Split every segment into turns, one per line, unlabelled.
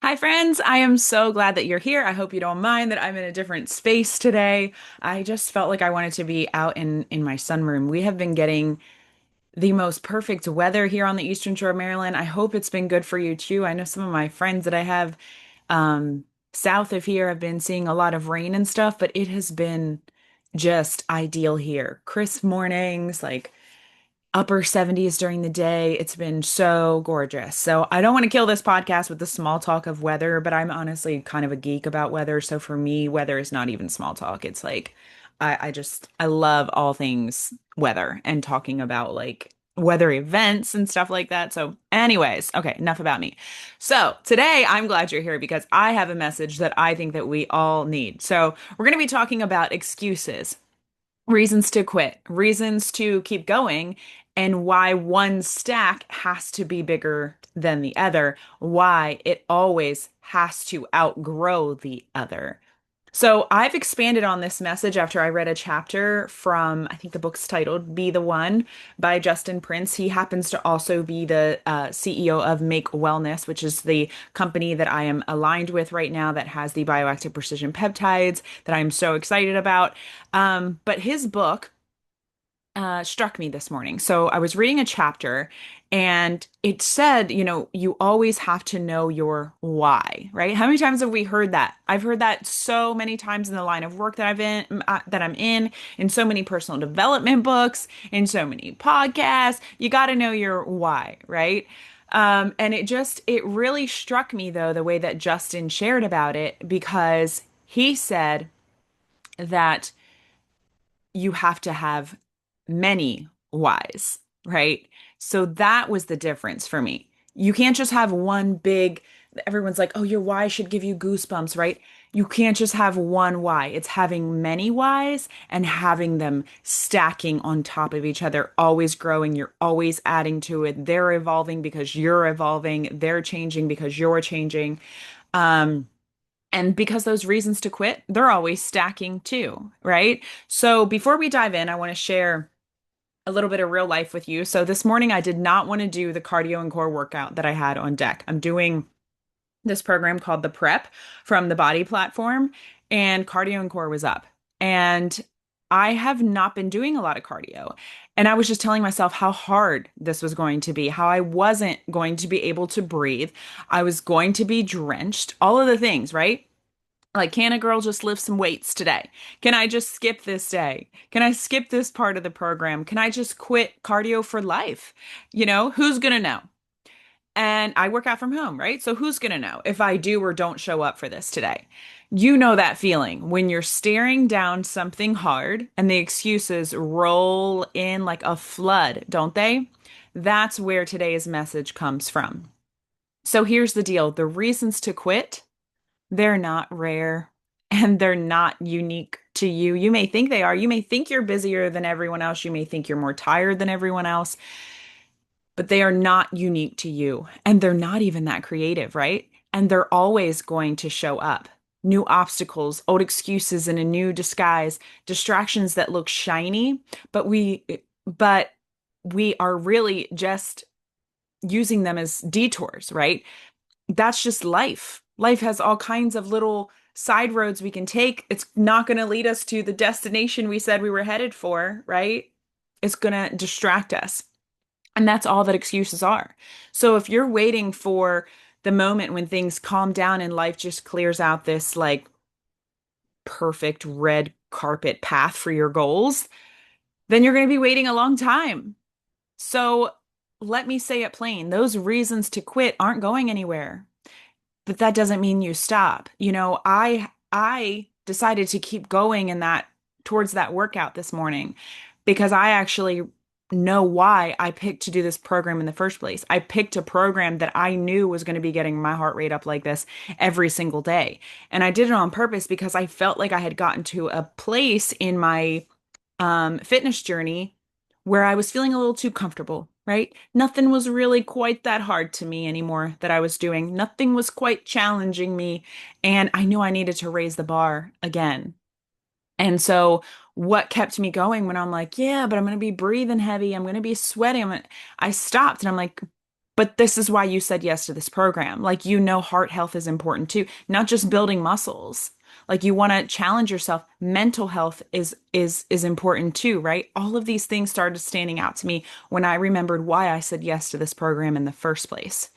Hi, friends. I am so glad that you're here. I hope you don't mind that I'm in a different space today. I just felt like I wanted to be out in my sunroom. We have been getting the most perfect weather here on the Eastern Shore of Maryland. I hope it's been good for you too. I know some of my friends that I have um, south of here have been seeing a lot of rain and stuff, but it has been just ideal here. Crisp mornings, like upper 70s during the day. It's been so gorgeous. So I don't want to kill this podcast with the small talk of weather, but I'm honestly kind of a geek about weather. So for me, weather is not even small talk. It's like I love all things weather and talking about like weather events and stuff like that. So, anyways, okay, enough about me. So, today I'm glad you're here because I have a message that I think that we all need. So, we're going to be talking about excuses, reasons to quit, reasons to keep going, and why one stack has to be bigger than the other, why it always has to outgrow the other. So I've expanded on this message after I read a chapter from, I think the book's titled Be the One by Justin Prince. He happens to also be the CEO of Make Wellness, which is the company that I am aligned with right now that has the bioactive precision peptides that I'm so excited about. But his book struck me this morning. So I was reading a chapter and it said, you always have to know your why, right? How many times have we heard that? I've heard that so many times in the line of work that I'm in so many personal development books, in so many podcasts. You got to know your why, right? And it really struck me though, the way that Justin shared about it, because he said that you have to have many whys, right? So that was the difference for me. You can't just have one big, everyone's like, oh, your why should give you goosebumps, right? You can't just have one why. It's having many whys and having them stacking on top of each other, always growing. You're always adding to it. They're evolving because you're evolving. They're changing because you're changing. Um, and because those reasons to quit, they're always stacking too, right? So before we dive in, I want to share a little bit of real life with you. So this morning, I did not want to do the cardio and core workout that I had on deck. I'm doing this program called the Prep from the BODi platform, and cardio and core was up. And I have not been doing a lot of cardio. And I was just telling myself how hard this was going to be, how I wasn't going to be able to breathe. I was going to be drenched, all of the things, right? Like, can a girl just lift some weights today? Can I just skip this day? Can I skip this part of the program? Can I just quit cardio for life? Who's gonna know? And I work out from home, right? So who's gonna know if I do or don't show up for this today? You know that feeling when you're staring down something hard and the excuses roll in like a flood, don't they? That's where today's message comes from. So here's the deal. The reasons to quit, they're not rare and they're not unique to you. You may think they are. You may think you're busier than everyone else. You may think you're more tired than everyone else, but they are not unique to you. And they're not even that creative, right? And they're always going to show up. New obstacles, old excuses in a new disguise, distractions that look shiny, but we are really just using them as detours, right? That's just life. Life has all kinds of little side roads we can take. It's not going to lead us to the destination we said we were headed for, right? It's going to distract us. And that's all that excuses are. So if you're waiting for the moment when things calm down and life just clears out this like perfect red carpet path for your goals, then you're going to be waiting a long time. So let me say it plain. Those reasons to quit aren't going anywhere. But that doesn't mean you stop. I decided to keep going in that towards that workout this morning because I actually know why I picked to do this program in the first place. I picked a program that I knew was going to be getting my heart rate up like this every single day. And I did it on purpose because I felt like I had gotten to a place in my fitness journey where I was feeling a little too comfortable, right? Nothing was really quite that hard to me anymore that I was doing. Nothing was quite challenging me. And I knew I needed to raise the bar again. And so, what kept me going when I'm like, yeah, but I'm going to be breathing heavy. I'm going to be sweating. I stopped and I'm like, But this is why you said yes to this program. Like, heart health is important too, not just building muscles. Like you want to challenge yourself. Mental health is important too, right? All of these things started standing out to me when I remembered why I said yes to this program in the first place.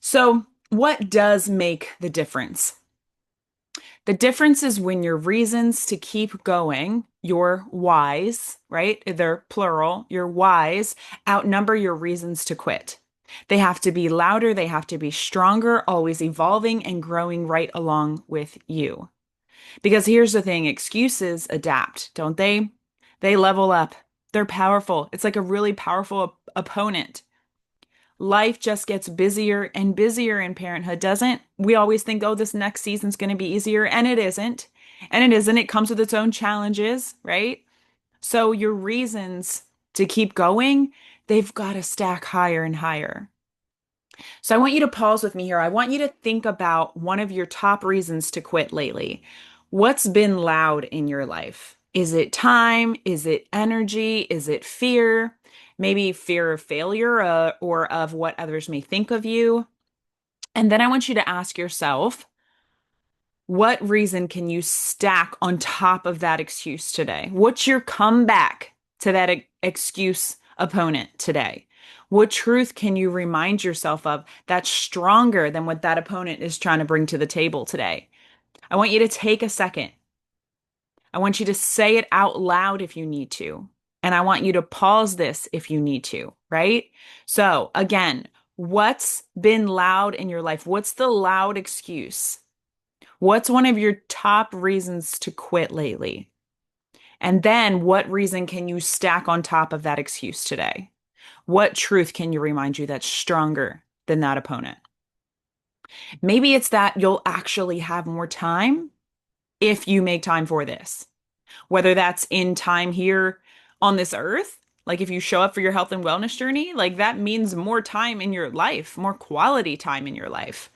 So, what does make the difference? The difference is when your reasons to keep going, your whys, right? They're plural, your whys outnumber your reasons to quit. They have to be louder, they have to be stronger, always evolving and growing right along with you. Because here's the thing, excuses adapt, don't they? They level up. They're powerful. It's like a really powerful opponent. Life just gets busier and busier in parenthood, doesn't? We always think, oh, this next season's going to be easier, and it isn't. And it isn't. It comes with its own challenges, right? So your reasons to keep going, they've got to stack higher and higher. So I want you to pause with me here. I want you to think about one of your top reasons to quit lately. What's been loud in your life? Is it time? Is it energy? Is it fear? Maybe fear of failure or of what others may think of you. And then I want you to ask yourself, what reason can you stack on top of that excuse today? What's your comeback to that excuse opponent today? What truth can you remind yourself of that's stronger than what that opponent is trying to bring to the table today? I want you to take a second. I want you to say it out loud if you need to. And I want you to pause this if you need to, right? So, again, what's been loud in your life? What's the loud excuse? What's one of your top reasons to quit lately? And then what reason can you stack on top of that excuse today? What truth can you remind you that's stronger than that opponent? Maybe it's that you'll actually have more time if you make time for this, whether that's in time here on this earth. Like if you show up for your health and wellness journey, like that means more time in your life, more quality time in your life.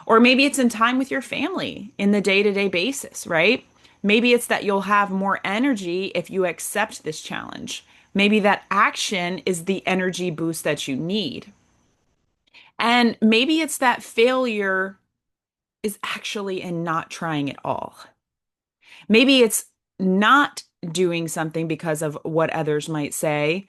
Or maybe it's in time with your family in the day-to-day basis, right? Maybe it's that you'll have more energy if you accept this challenge. Maybe that action is the energy boost that you need. And maybe it's that failure is actually in not trying at all. Maybe it's not doing something because of what others might say,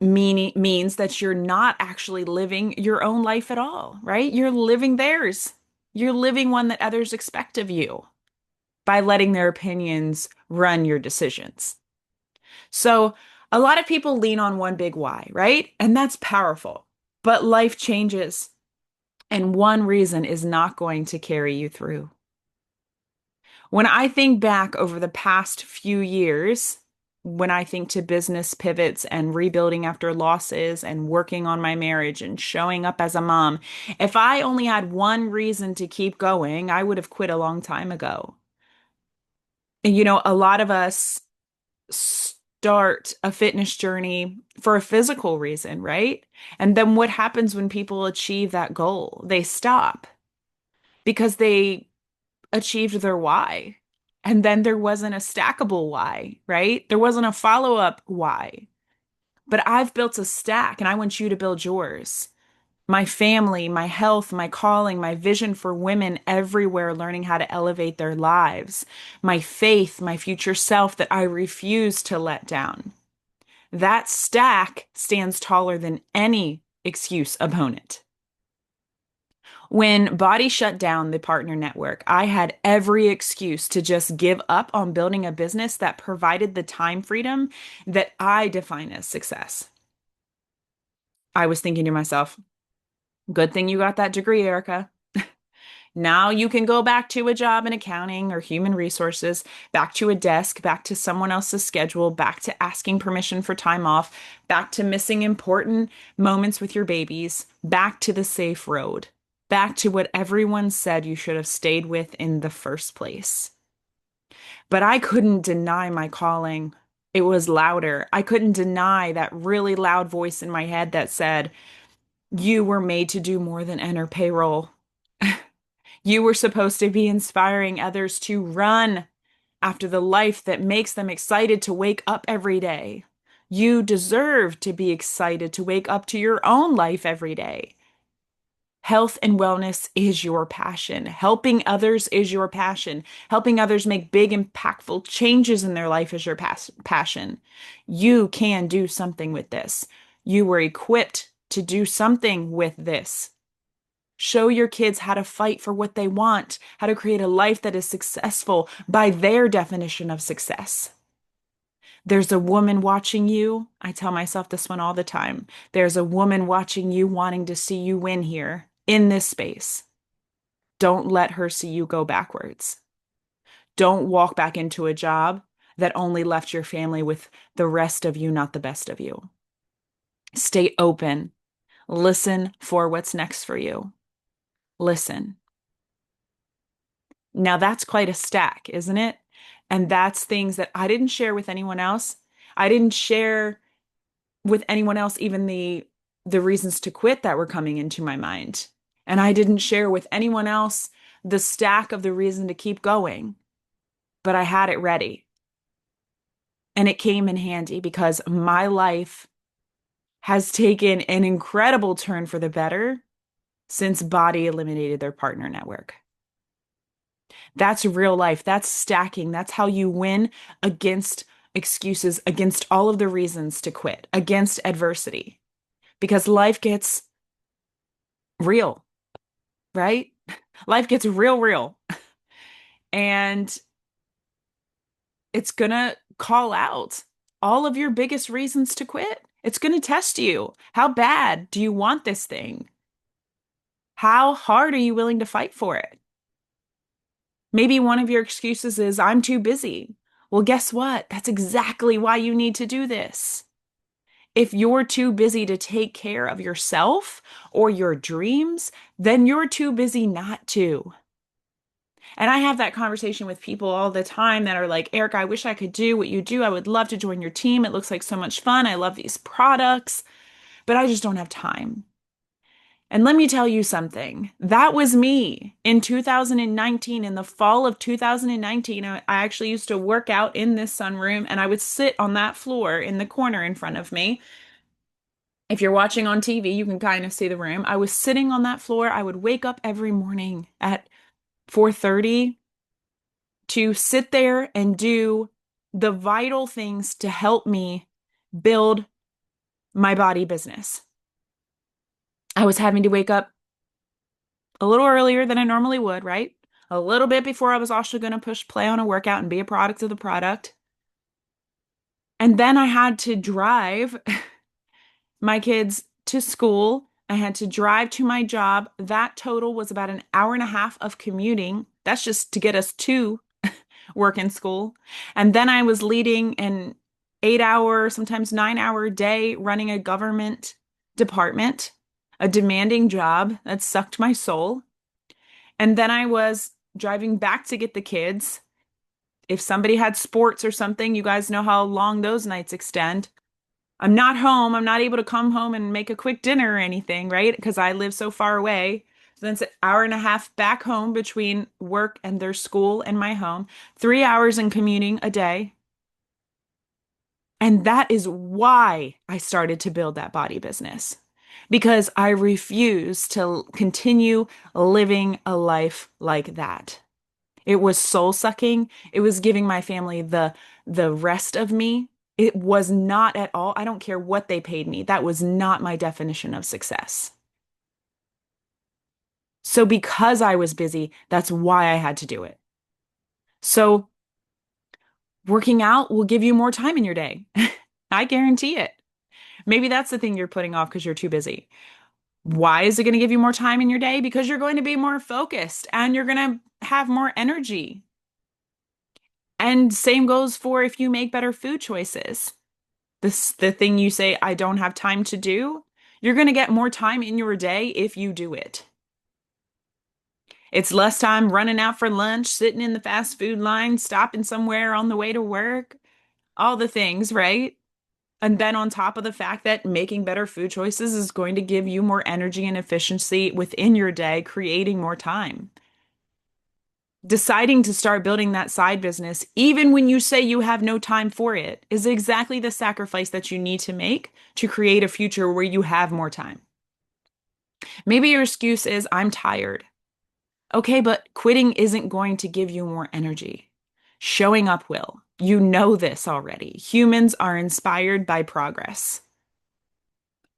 meaning means that you're not actually living your own life at all, right? You're living theirs. You're living one that others expect of you by letting their opinions run your decisions. So, a lot of people lean on one big why, right? And that's powerful. But life changes, and one reason is not going to carry you through. When I think back over the past few years, when I think to business pivots and rebuilding after losses and working on my marriage and showing up as a mom, if I only had one reason to keep going, I would have quit a long time ago. And a lot of us start a fitness journey for a physical reason, right? And then what happens when people achieve that goal? They stop because they achieved their why. And then there wasn't a stackable why, right? There wasn't a follow-up why. But I've built a stack and I want you to build yours. My family, my health, my calling, my vision for women everywhere learning how to elevate their lives, my faith, my future self that I refuse to let down. That stack stands taller than any excuse opponent. When BODi shut down the partner network, I had every excuse to just give up on building a business that provided the time freedom that I define as success. I was thinking to myself, good thing you got that degree, Erica. Now you can go back to a job in accounting or human resources, back to a desk, back to someone else's schedule, back to asking permission for time off, back to missing important moments with your babies, back to the safe road, back to what everyone said you should have stayed with in the first place. But I couldn't deny my calling. It was louder. I couldn't deny that really loud voice in my head that said, you were made to do more than enter payroll. You were supposed to be inspiring others to run after the life that makes them excited to wake up every day. You deserve to be excited to wake up to your own life every day. Health and wellness is your passion. Helping others is your passion. Helping others make big, impactful changes in their life is your passion. You can do something with this. You were equipped to do something with this. Show your kids how to fight for what they want, how to create a life that is successful by their definition of success. There's a woman watching you. I tell myself this one all the time. There's a woman watching you, wanting to see you win here in this space. Don't let her see you go backwards. Don't walk back into a job that only left your family with the rest of you, not the best of you. Stay open. Listen for what's next for you. Listen. Now that's quite a stack, isn't it? And that's things that I didn't share with anyone else. I didn't share with anyone else even the reasons to quit that were coming into my mind. And I didn't share with anyone else the stack of the reason to keep going, but I had it ready. And it came in handy because my life has taken an incredible turn for the better since BODi eliminated their partner network. That's real life. That's stacking. That's how you win against excuses, against all of the reasons to quit, against adversity, because life gets real, right? Life gets real, real. And it's going to call out all of your biggest reasons to quit. It's going to test you. How bad do you want this thing? How hard are you willing to fight for it? Maybe one of your excuses is, I'm too busy. Well, guess what? That's exactly why you need to do this. If you're too busy to take care of yourself or your dreams, then you're too busy not to. And I have that conversation with people all the time that are like, Eric, I wish I could do what you do. I would love to join your team. It looks like so much fun. I love these products, but I just don't have time. And let me tell you something. That was me in 2019, in the fall of 2019. I actually used to work out in this sunroom and I would sit on that floor in the corner in front of me. If you're watching on TV, you can kind of see the room. I was sitting on that floor. I would wake up every morning at 4:30 to sit there and do the vital things to help me build my BODi business. I was having to wake up a little earlier than I normally would, right? A little bit before I was also going to push play on a workout and be a product of the product. And then I had to drive my kids to school. I had to drive to my job. That total was about an hour and a half of commuting. That's just to get us to work and school. And then I was leading an 8 hour, sometimes 9 hour day running a government department, a demanding job that sucked my soul. And then I was driving back to get the kids. If somebody had sports or something, you guys know how long those nights extend. I'm not home. I'm not able to come home and make a quick dinner or anything, right? Because I live so far away. So then it's an hour and a half back home between work and their school and my home, 3 hours in commuting a day. And that is why I started to build that BODi business, because I refuse to continue living a life like that. It was soul sucking. It was giving my family the rest of me. It was not at all. I don't care what they paid me. That was not my definition of success. So because I was busy, that's why I had to do it. So working out will give you more time in your day. I guarantee it. Maybe that's the thing you're putting off because you're too busy. Why is it going to give you more time in your day? Because you're going to be more focused and you're going to have more energy. And same goes for if you make better food choices. The thing you say, I don't have time to do, you're going to get more time in your day if you do it. It's less time running out for lunch, sitting in the fast food line, stopping somewhere on the way to work, all the things, right? And then on top of the fact that making better food choices is going to give you more energy and efficiency within your day, creating more time. Deciding to start building that side business, even when you say you have no time for it, is exactly the sacrifice that you need to make to create a future where you have more time. Maybe your excuse is, I'm tired. Okay, but quitting isn't going to give you more energy. Showing up will. You know this already. Humans are inspired by progress.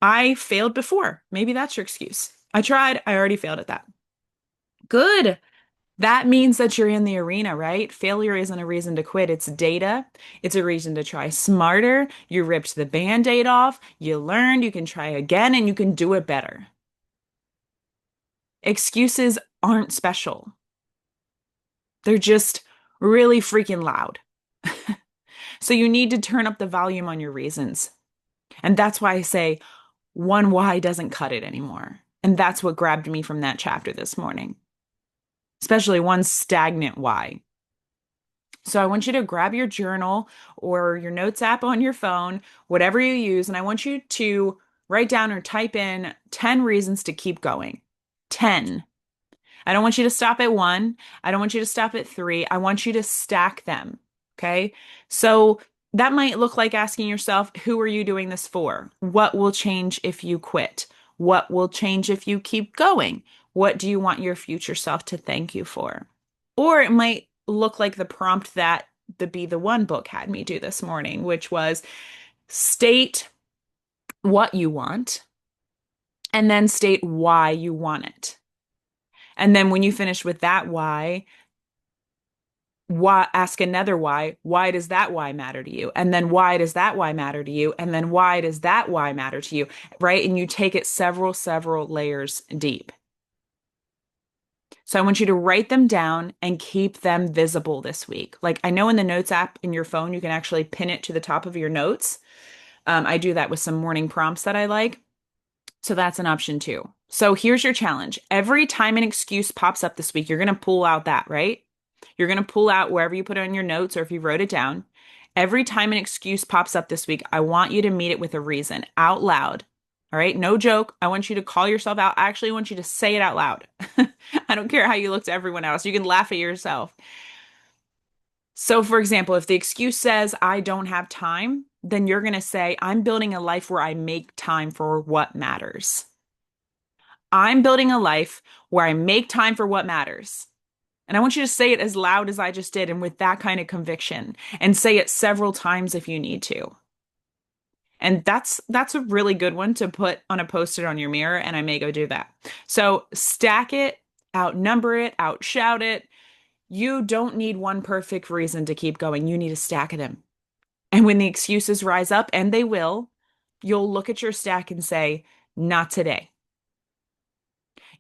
I failed before. Maybe that's your excuse. I tried. I already failed at that. Good. That means that you're in the arena, right? Failure isn't a reason to quit. It's data. It's a reason to try smarter. You ripped the band-aid off. You learned. You can try again and you can do it better. Excuses aren't special. They're just really freaking loud. So you need to turn up the volume on your reasons. And that's why I say one why doesn't cut it anymore. And that's what grabbed me from that chapter this morning, especially one stagnant why. So I want you to grab your journal or your notes app on your phone, whatever you use, and I want you to write down or type in 10 reasons to keep going. 10. I don't want you to stop at one. I don't want you to stop at three. I want you to stack them. Okay. So that might look like asking yourself, who are you doing this for? What will change if you quit? What will change if you keep going? What do you want your future self to thank you for? Or it might look like the prompt that the Be the One book had me do this morning, which was state what you want and then state why you want it. And then when you finish with that why ask another why does that why matter to you, and then why does that why matter to you, and then why does that why matter to you, right? And you take it several layers deep. So I want you to write them down and keep them visible this week. Like, I know in the notes app in your phone you can actually pin it to the top of your notes. I do that with some morning prompts that I like, so that's an option too. So here's your challenge: every time an excuse pops up this week, you're going to pull out that, right? You're going to pull out wherever you put it on your notes or if you wrote it down. Every time an excuse pops up this week, I want you to meet it with a reason out loud. All right. No joke. I want you to call yourself out. I actually want you to say it out loud. I don't care how you look to everyone else. You can laugh at yourself. So, for example, if the excuse says, I don't have time, then you're going to say, I'm building a life where I make time for what matters. I'm building a life where I make time for what matters. And I want you to say it as loud as I just did and with that kind of conviction, and say it several times if you need to. And that's a really good one to put on a post-it on your mirror, and I may go do that. So stack it, outnumber it, outshout it. You don't need one perfect reason to keep going. You need a stack of them. And when the excuses rise up, and they will, you'll look at your stack and say, not today.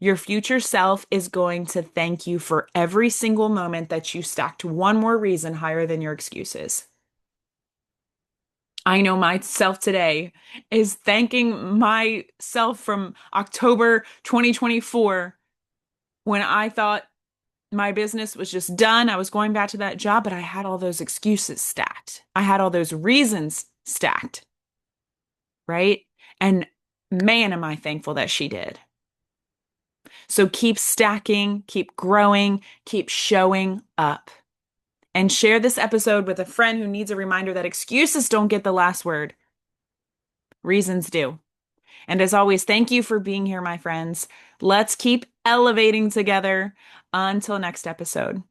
Your future self is going to thank you for every single moment that you stacked one more reason higher than your excuses. I know myself today is thanking myself from October 2024 when I thought my business was just done. I was going back to that job, but I had all those excuses stacked. I had all those reasons stacked, right? And man, am I thankful that she did. So keep stacking, keep growing, keep showing up. And share this episode with a friend who needs a reminder that excuses don't get the last word. Reasons do. And as always, thank you for being here, my friends. Let's keep elevating together. Until next episode.